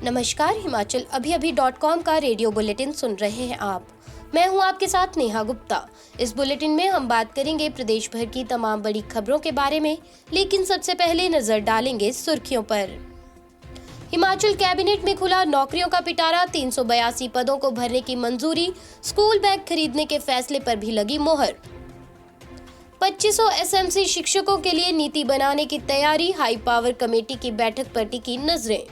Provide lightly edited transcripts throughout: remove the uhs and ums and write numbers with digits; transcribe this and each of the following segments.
नमस्कार, हिमाचल अभी-अभी.com का radio bulletin सुन रहे हैं आप। मैं हूं आपके साथ नेहा गुप्ता। इस बुलेटिन में हम बात करेंगे प्रदेश भर की तमाम बड़ी खबरों के बारे में, लेकिन सबसे पहले नजर डालेंगे सुर्खियों पर। हिमाचल कैबिनेट में खुला नौकरियों का पिटारा, 382 पदों को भरने की मंजूरी, स्कूल बैग खरीदने के फैसले पर भी लगी मोहर। 2500 एसएमसी शिक्षकों के लिए नीति बनाने की तैयारी, हाई पावर कमेटी की बैठक पर टिकी नजरें।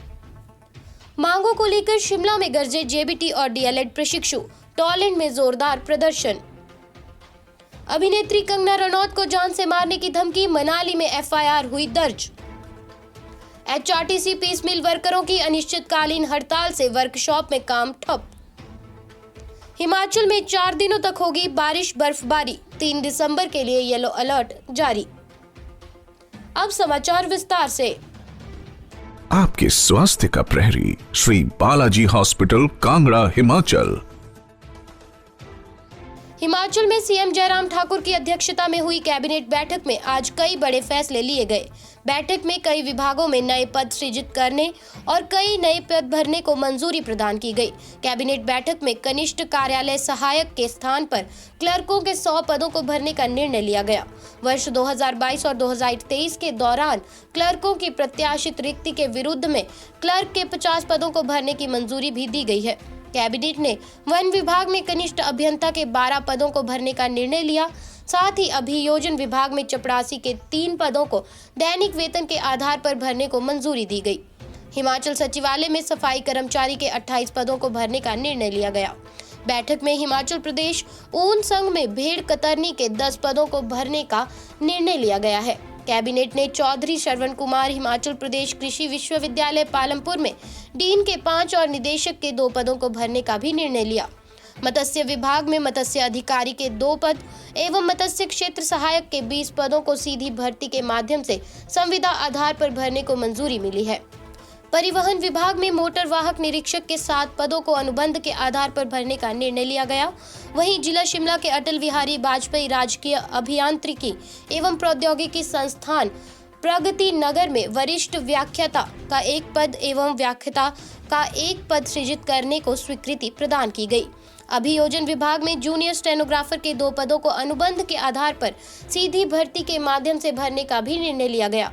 मांगों को लेकर शिमला में गरजे जेबीटी और डीएलएड प्रशिक्षु, टॉलेंट में जोरदार प्रदर्शन। अभिनेत्री कंगना रनौत को जान से मारने की धमकी, मनाली में एफआईआर हुई दर्ज। एचआरटीसी पीस मिल वर्करों की अनिश्चितकालीन हड़ताल से वर्कशॉप में काम ठप। हिमाचल में 4 दिनों तक होगी बारिश बर्फबारी, 3 दिसंबर के लिए येलो अलर्ट जारी। अब समाचार विस्तार से। आपके स्वास्थ्य का प्रहरी, श्री बालाजी हॉस्पिटल, कांगड़ा, हिमाचल। हिमाचल में सीएम जयराम ठाकुर की अध्यक्षता में हुई कैबिनेट बैठक में आज कई बड़े फैसले लिए गए। बैठक में कई विभागों में नए पद सृजित करने और कई नए पद भरने को मंजूरी प्रदान की गई। कैबिनेट बैठक में कनिष्ठ कार्यालय सहायक के स्थान पर क्लर्कों के 100 पदों को भरने का निर्णय लिया गया। वर्ष 2022 और 2023 के दौरान क्लर्कों की प्रत्याशित रिक्ति के विरुद्ध में क्लर्क के 50 पदों को भरने की मंजूरी भी दी गई है। कैबिनेट ने वन विभाग में कनिष्ठ अभियंता के 12 पदों को भरने का निर्णय लिया। साथ ही अभियोजन विभाग में चपरासी के 3 पदों को दैनिक वेतन के आधार पर भरने को मंजूरी दी गई। हिमाचल सचिवालय में सफाई कर्मचारी के 28 पदों को भरने का निर्णय लिया गया। बैठक में हिमाचल प्रदेश ऊन संघ में भेड़ कतरनी के 10 पदों को भरने का निर्णय लिया गया है। कैबिनेट ने चौधरी श्रवण कुमार हिमाचल प्रदेश कृषि विश्वविद्यालय पालमपुर में डीन के 5 और निदेशक के 2 पदों को भरने का भी निर्णय लिया। मत्स्य विभाग में मत्स्य अधिकारी के 2 पद एवं मत्स्य क्षेत्र सहायक के 20 पदों को सीधी भर्ती के माध्यम से संविदा आधार पर भरने को मंजूरी मिली है। परिवहन विभाग में मोटर वाहक निरीक्षक के 7 पदों को अनुबंध के आधार पर भरने का निर्णय लिया गया। वहीं जिला शिमला के अटल बिहारी वाजपेयी राजकीय अभियांत्रिकी एवं प्रौद्योगिकी संस्थान प्रगति नगर में वरिष्ठ व्याख्याता का 1 पद एवं व्याख्याता का 1 पद सृजित करने को स्वीकृति प्रदान की गई। अभियोजन विभाग में जूनियर स्टेनोग्राफर के 2 पदों को अनुबंध के आधार पर सीधी भर्ती के माध्यम से भरने का भी निर्णय लिया गया।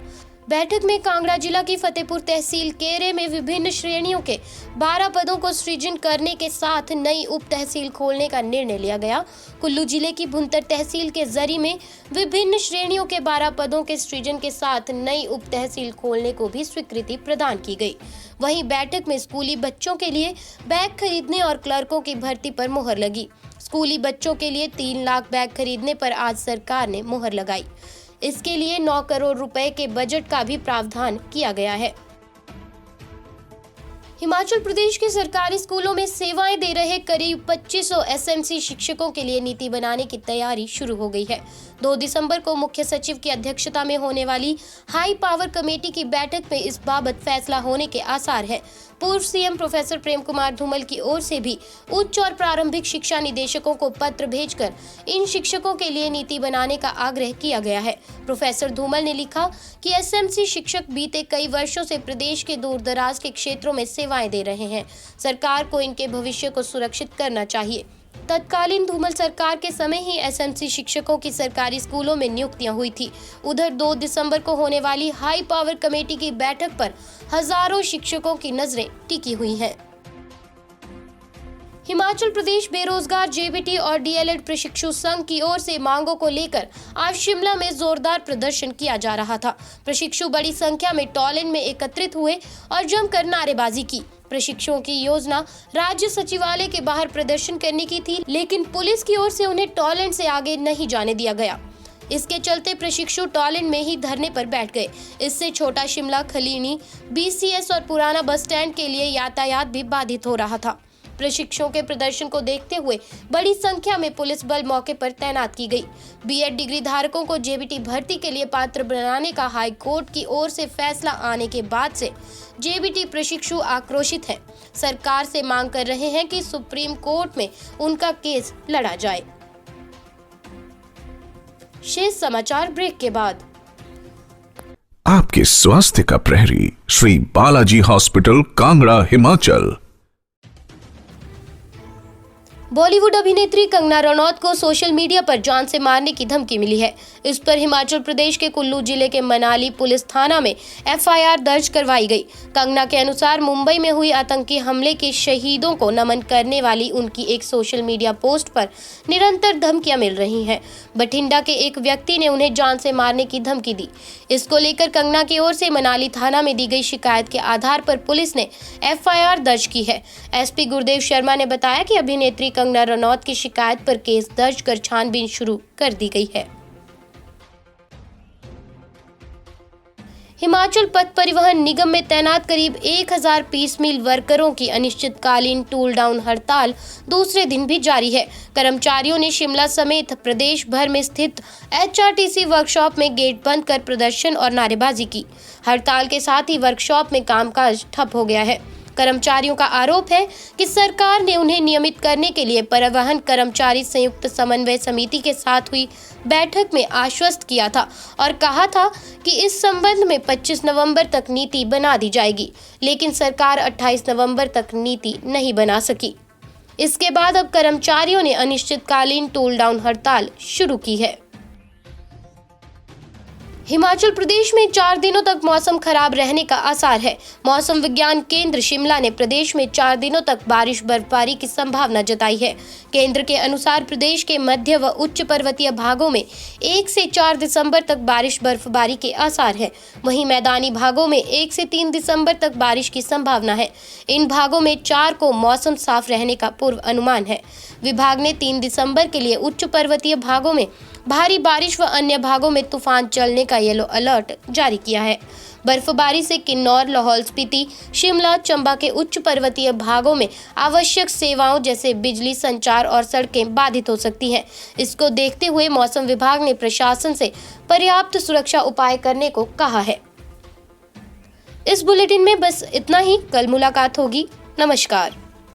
बैठक में कांगड़ा जिला की फतेहपुर तहसील केरे में विभिन्न श्रेणियों के 12 पदों को सृजन करने के साथ नई उप तहसील खोलने का निर्णय लिया गया। कुल्लू जिले की भुंतर तहसील के जरी में विभिन्न श्रेणियों के 12 पदों के सृजन के साथ नई उप तहसील खोलने को भी स्वीकृति प्रदान की गई। वहीं बैठक में स्कूली बच्चों के लिए बैग खरीदने और क्लर्कों की भर्ती पर मुहर लगी। स्कूली बच्चों के लिए 3 लाख बैग खरीदने पर आज सरकार ने मुहर लगाई। इसके लिए 9 करोड़ रुपए के बजट का भी प्रावधान किया गया है। हिमाचल प्रदेश के सरकारी स्कूलों में सेवाएं दे रहे करीब 2500 एसएमसी शिक्षकों के लिए नीति बनाने की तैयारी शुरू हो गई है। 2 दिसंबर को मुख्य सचिव की अध्यक्षता में होने वाली हाई पावर कमेटी की बैठक में इस बाबत फैसला होने के आसार है। पूर्व सीएम प्रोफेसर प्रेम कुमार धूमल की ओर से भी उच्च और प्रारंभिक शिक्षा निदेशकों को पत्र भेजकर इन शिक्षकों के लिए नीति बनाने का आग्रह किया गया है। प्रोफेसर धूमल ने लिखा कि एसएमसी शिक्षक बीते कई वर्षों से प्रदेश के दूर दराज के क्षेत्रों में सेवाएं दे रहे हैं। सरकार को इनके भविष्य को सुरक्षित करना चाहिए। तत्कालीन धूमल सरकार के समय ही एसएमसी शिक्षकों की सरकारी स्कूलों में नियुक्तियां हुई थी। उधर 2 दिसंबर को होने वाली हाई पावर कमेटी की बैठक पर हजारों शिक्षकों की नजरें टिकी हुई हैं। हिमाचल प्रदेश बेरोजगार जेबीटी और डीएलएड प्रशिक्षु संघ की ओर से मांगों को लेकर आज शिमला में जोरदार प्रदर्शन किया जा रहा था। प्रशिक्षु बड़ी संख्या में टॉलेंट में एकत्रित हुए और जमकर नारेबाजी की। प्रशिक्षुओं की योजना राज्य सचिवालय के बाहर प्रदर्शन करने की थी, लेकिन पुलिस की ओर से उन्हें टॉलेंट से आगे नहीं जाने दिया गया। इसके चलते प्रशिक्षु टॉलेंट में ही धरने पर बैठ गए। इससे छोटा शिमला, खलीनी, बीसीएस और पुराना बस स्टैंड के लिए यातायात भी बाधित हो रहा था। प्रशिक्षुओं के प्रदर्शन को देखते हुए बड़ी संख्या में पुलिस बल मौके पर तैनात की गई। बीएड डिग्री धारकों को जेबीटी भर्ती के लिए पात्र बनाने का हाई कोर्ट की ओर से फैसला आने के बाद से जेबीटी प्रशिक्षु आक्रोशित हैं। सरकार से मांग कर रहे हैं कि सुप्रीम कोर्ट में उनका केस लड़ा जाए। शेष समाचार ब्रेक के बाद। आपके स्वास्थ्य का प्रहरी श्री बालाजी हॉस्पिटल कांगड़ा हिमाचल। बॉलीवुड अभिनेत्री कंगना रनौत को सोशल मीडिया पर जान से मारने की धमकी मिली है। इस पर हिमाचल प्रदेश के कुल्लू जिले के मनाली पुलिस थाना में एफआईआर दर्ज करवाई गई। कंगना के अनुसार मुंबई में हुई आतंकी हमले के शहीदों को नमन करने वाली उनकी एक सोशल मीडिया पोस्ट पर निरंतर धमकियां मिल रही हैं। बठिंडा के एक व्यक्ति ने उन्हें जान से मारने की धमकी दी। इसको लेकर कंगना की ओर से मनाली थाना में दी गई शिकायत के आधार पर पुलिस ने एफआईआर दर्ज की है। एसपी गुरदेव शर्मा ने बताया कि अभिनेत्री कंगना रनौत की शिकायत पर केस दर्ज कर छानबीन शुरू कर दी गई है। हिमाचल पथ परिवहन निगम में तैनात करीब 1000 पीस मिल वर्करों की अनिश्चितकालीन टूल डाउन हड़ताल दूसरे दिन भी जारी है। कर्मचारियों ने शिमला समेत प्रदेश भर में स्थित एचआरटीसी वर्कशॉप में गेट बंद कर प्रदर्शन और नारेबाजी की। हड़ताल के साथ ही वर्कशॉप में कामकाज ठप हो गया है। कर्मचारियों का आरोप है कि सरकार ने उन्हें नियमित करने के लिए परिवहन कर्मचारी संयुक्त समन्वय समिति के साथ हुई बैठक में आश्वस्त किया था और कहा था कि इस संबंध में 25 नवंबर तक नीति बना दी जाएगी, लेकिन सरकार 28 नवंबर तक नीति नहीं बना सकी। इसके बाद अब कर्मचारियों ने अनिश्चितकालीन टूल डाउन हड़ताल शुरू की है। हिमाचल प्रदेश में 4 दिनों तक मौसम खराब रहने का आसार है। मौसम विज्ञान केंद्र शिमला ने प्रदेश में 4 दिनों तक बारिश बर्फबारी की संभावना जताई है। केंद्र के अनुसार प्रदेश के मध्य व उच्च पर्वतीय भागों में 1 से 4 दिसंबर तक बारिश बर्फबारी के आसार है। वहीं मैदानी भागों में 1 से 3 दिसंबर तक बारिश की संभावना है। इन भागों में 4 को मौसम साफ रहने का पूर्व अनुमान है। विभाग ने 3 दिसंबर के लिए उच्च पर्वतीय भागों में भारी बारिश व अन्य भागों में तूफान चलने का येलो अलर्ट जारी किया है। बर्फबारी से किन्नौर, लाहौल स्पीति, शिमला, चंबा के उच्च पर्वतीय भागों में आवश्यक सेवाओं जैसे बिजली, संचार और सड़कें बाधित हो सकती हैं। इसको देखते हुए मौसम विभाग ने प्रशासन से पर्याप्त सुरक्षा उपाय करने को कहा है। इस बुलेटिन में बस इतना ही। कल मुलाकात होगी। नमस्कार।